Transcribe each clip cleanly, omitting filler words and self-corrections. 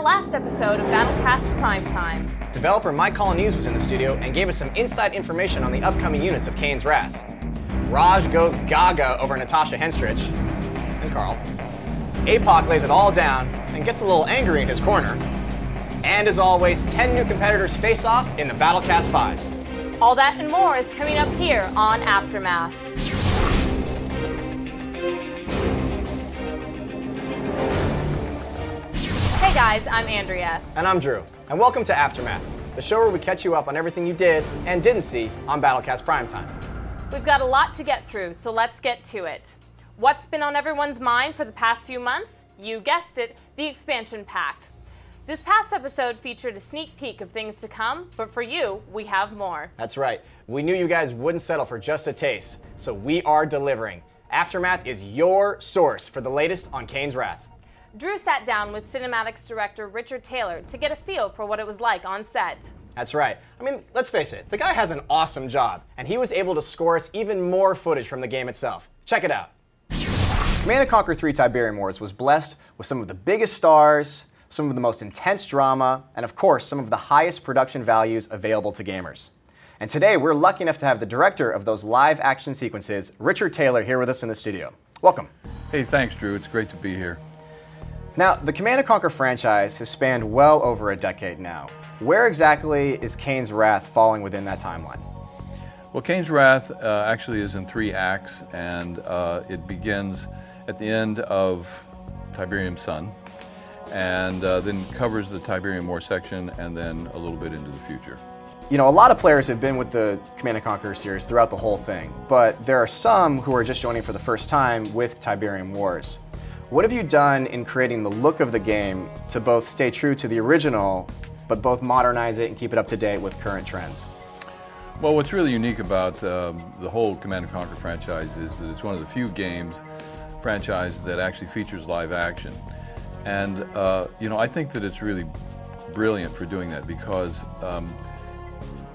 last episode of Battlecast Primetime. Developer Mike Colonnese was in the studio and gave us some inside information on the upcoming units of Kane's Wrath. Raj goes gaga over Natasha Henstridge and Carl. APOC lays it all down and gets a little angry in his corner. And as always, 10 new competitors face off in the Battlecast 5. All that and more is coming up here on Aftermath. Hey guys, I'm Andrea. And I'm Drew. And welcome to Aftermath, the show where we catch you up on everything you did and didn't see on Battlecast Primetime. We've got a lot to get through, so let's get to it. What's been on everyone's mind for the past few months? You guessed it, the expansion pack. This past episode featured a sneak peek of things to come, but for you, we have more. That's right. We knew you guys wouldn't settle for just a taste, so we are delivering. Aftermath is your source for the latest on Kane's Wrath. Drew sat down with cinematics director Richard Taylor to get a feel for what it was like on set. That's right. I mean, let's face it, the guy has an awesome job, and he was able to score us even more footage from the game itself. Check it out. Command & Conquer 3 Tiberium Wars was blessed with some of the biggest stars, some of the most intense drama, and of course, some of the highest production values available to gamers. And today, we're lucky enough to have the director of those live action sequences, Richard Taylor, here with us in the studio. Welcome. Hey, thanks, Drew. It's great to be here. Now, the Command & Conquer franchise has spanned well over a decade now. Where exactly is Kane's Wrath falling within that timeline? Well, Kane's Wrath actually is in 3 acts, and it begins at the end of Tiberium Sun, and then covers the Tiberium War section, and then a little bit into the future. You know, a lot of players have been with the Command & Conquer series throughout the whole thing, but there are some who are just joining for the first time with Tiberium Wars. What have you done in creating the look of the game to both stay true to the original, but both modernize it and keep it up to date with current trends? Well, what's really unique about the whole Command & Conquer franchise is that it's one of the few franchise that actually features live action. And, you know, I think that it's really brilliant for doing that because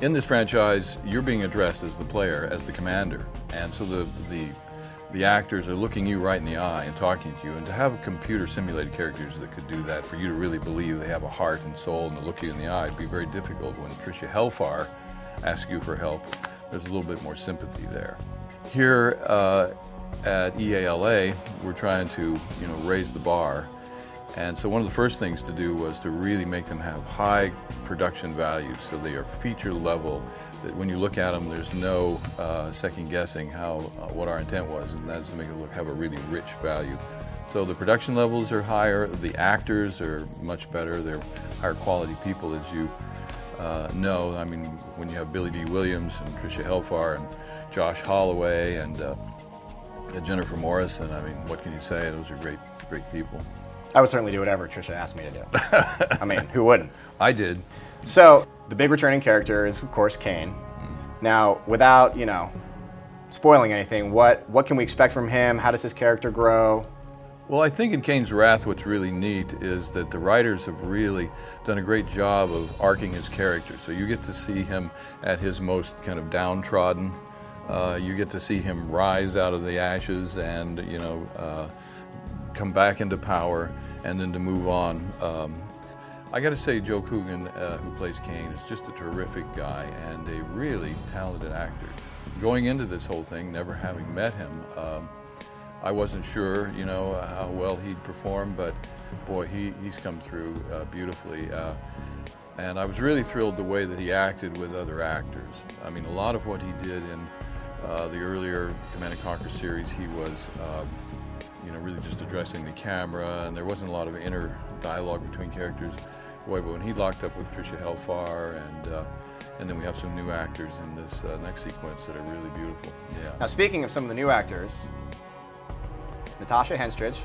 in this franchise, you're being addressed as the player, as the commander. And so the actors are looking you right in the eye and talking to you, and to have computer simulated characters that could do that, for you to really believe they have a heart and soul and to look you in the eye, it'd be very difficult. When Tricia Hellfire asks you for help, there's a little bit more sympathy there. Here at EALA, we're trying to, you know, raise the bar, and so one of the first things to do was to really make them have high production values, so they are feature level, that when you look at them, there's no second guessing what our intent was, and that's to make it have a really rich value. So the production levels are higher, the actors are much better, they're higher quality people, as you know. I mean, when you have Billy D. Williams and Tricia Hellfire and Josh Holloway and Jennifer Morrison, I mean, what can you say? Those are great people. I would certainly do whatever Tricia asked me to do. I mean, who wouldn't? I did. So, the big returning character is, of course, Kane. Now, without, you know, spoiling anything, what can we expect from him? How does his character grow? Well, I think in Kane's Wrath, what's really neat is that the writers have really done a great job of arcing his character. So you get to see him at his most kind of downtrodden. You get to see him rise out of the ashes and, you know, come back into power, and then to move on. I got to say, Joe Coogan, who plays Kane, is just a terrific guy and a really talented actor. Going into this whole thing, never having met him, I wasn't sure, you know, how well he'd perform, but boy, he's come through beautifully. And I was really thrilled the way that he acted with other actors. I mean, a lot of what he did in the earlier Command & Conquer series, he was you know, really just addressing the camera, and there wasn't a lot of inner dialogue between characters. Boy, but when he locked up with Tricia Hellfire, and then we have some new actors in this next sequence that are really beautiful. Yeah. Now, speaking of some of the new actors, Natasha Henstridge,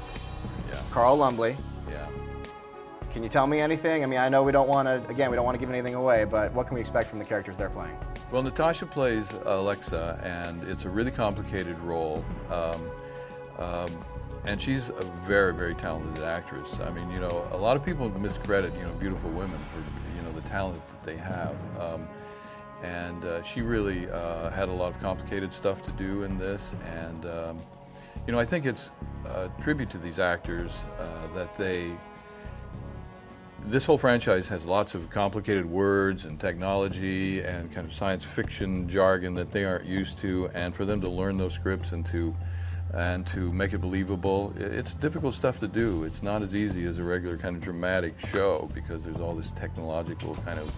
yeah. Carl Lumbly. Yeah. Can you tell me anything? I mean, I know we don't want to give anything away, but what can we expect from the characters they're playing? Well, Natasha plays Alexa, and it's a really complicated role. And she's a very, very talented actress. I mean, you know, a lot of people miscredit, you know, beautiful women for, you know, the talent that they have. She really had a lot of complicated stuff to do in this. And, you know, I think it's a tribute to these actors that this whole franchise has lots of complicated words and technology and kind of science fiction jargon that they aren't used to, and for them to learn those scripts and to make it believable, it's difficult stuff to do. It's not as easy as a regular kind of dramatic show because there's all this technological kind of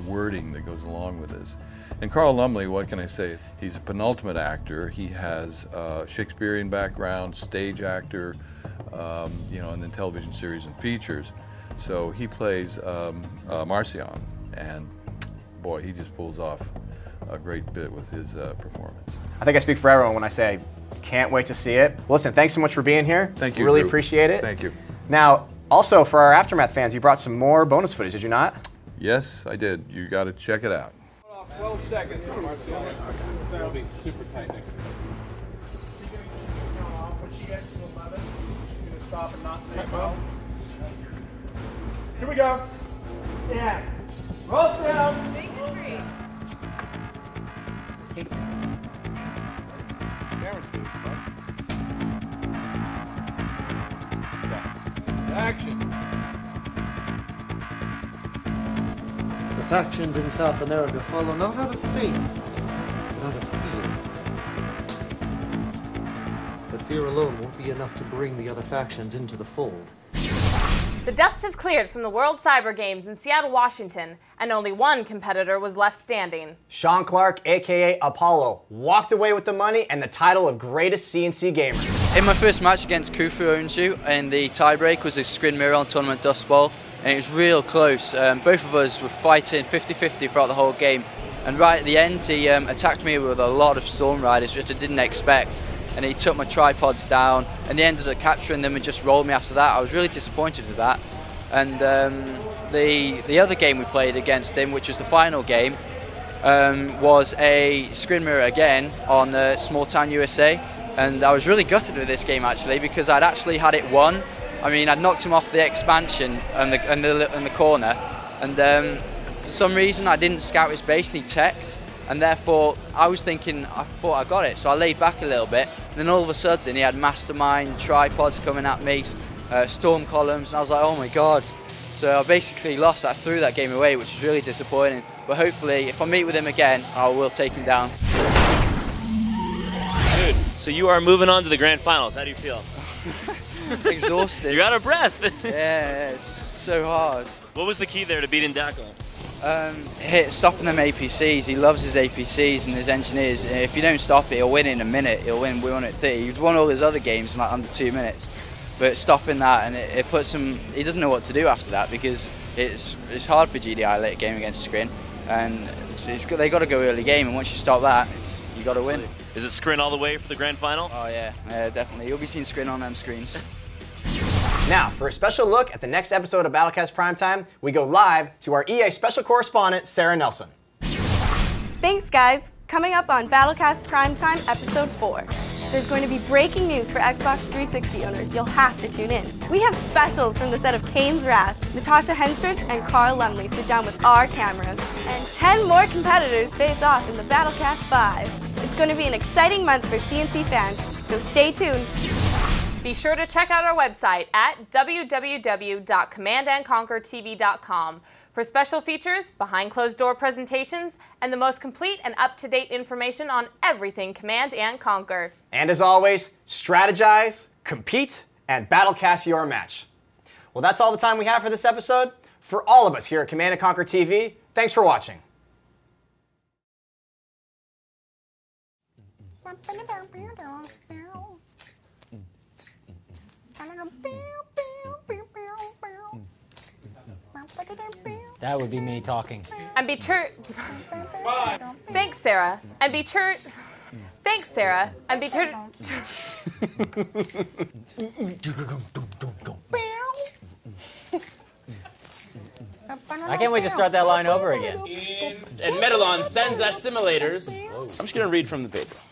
wording that goes along with this. And Carl Lumbly, what can I say? He's a penultimate actor. He has a Shakespearean background, stage actor, you know, and then television series and features. So he plays Marcion, and boy, he just pulls off a great bit with his performance. I think I speak for everyone when I say can't wait to see it. Listen, thanks so much for being here. Thank you, Really Drew. appreciate it. Thank you. Now, also for our Aftermath fans, you brought some more bonus footage, did you not? Yes, I did. You got to check it out. 12 seconds. It'll be super tight next to When she gets to 11, she's going to stop and not say well. Here we go. Yeah. Roll sound. Action. The factions in South America follow not out of faith, but out of fear. But fear alone won't be enough to bring the other factions into the fold. The dust has cleared from the World Cyber Games in Seattle, Washington, and only one competitor was left standing. Sean Clark, aka Apollo, walked away with the money and the title of greatest C&C gamer. In my first match against Khufu Onshu, and the tiebreak was a screen mirror on Tournament Dust Bowl, and it was real close. Both of us were fighting 50-50 throughout the whole game, and right at the end he attacked me with a lot of Storm Riders, which I didn't expect, and he took my tripods down, and he ended up capturing them and just rolled me after that. I was really disappointed with that. And the other game we played against him, which was the final game, was a screen mirror again on Small Town USA, and I was really gutted with this game actually because I'd actually had it won. I mean, I'd knocked him off the expansion and the corner, and for some reason I didn't scout his base and he teched, and therefore I thought I got it, so I laid back a little bit, and then all of a sudden he had Mastermind tripods coming at me, storm columns, and I was like, oh my god. So I basically lost that, threw that game away, which was really disappointing, but hopefully if I meet with him again I will take him down. Dude, so you are moving on to the grand finals. How do you feel? Exhausted. You're out of breath. Yeah, it's so hard. What was the key there to beating Daco? Stopping them APCs. He loves his APCs and his engineers. If you don't stop it, he'll win in a minute. He'll win 1-30. He's won all his other games in like under 2 minutes. But stopping that, and it puts him, he doesn't know what to do after that because it's hard for GDI late game against Scrin, and they got to go early game, and once you stop that, you got to win. Is it Scrin all the way for the grand final? Oh yeah, definitely. You'll be seeing Scrin on them screens. Now, for a special look at the next episode of Battlecast Primetime, we go live to our EA special correspondent, Sarah Nelson. Thanks, guys. Coming up on Battlecast Primetime Episode 4. There's going to be breaking news for Xbox 360 owners. You'll have to tune in. We have specials from the set of Kane's Wrath. Natasha Henstridge and Carl Lumley sit down with our cameras. And 10 more competitors face off in the Battlecast 5. It's going to be an exciting month for C&C fans, so stay tuned. Be sure to check out our website at www.commandandconquertv.com for special features, behind closed door presentations, and the most complete and up-to-date information on everything Command and Conquer. And as always, strategize, compete, and battlecast your match. Well, that's all the time we have for this episode. For all of us here at Command & Conquer TV, thanks for watching. That would be me talking. And be sure... Thanks, Sarah. And be sure... Thanks, Sarah. And be sure... I can't wait to start that line over again. And Metalon sends us simulators. I'm just going to read from the base.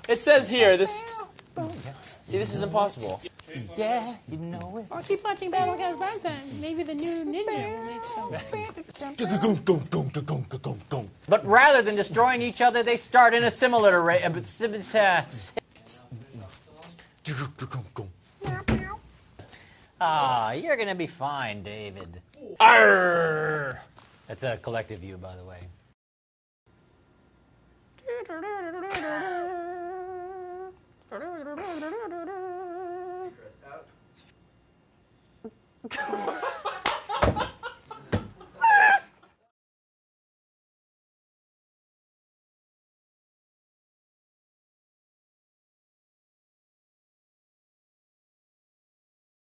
It says here, this... See, this is impossible. Yeah, you know it. I'll keep watching Battlecast Primetime. Maybe the new ninja will make some. But rather than destroying each other, they start in a simulator race. You're gonna be fine, David. That's a collective view, by the way.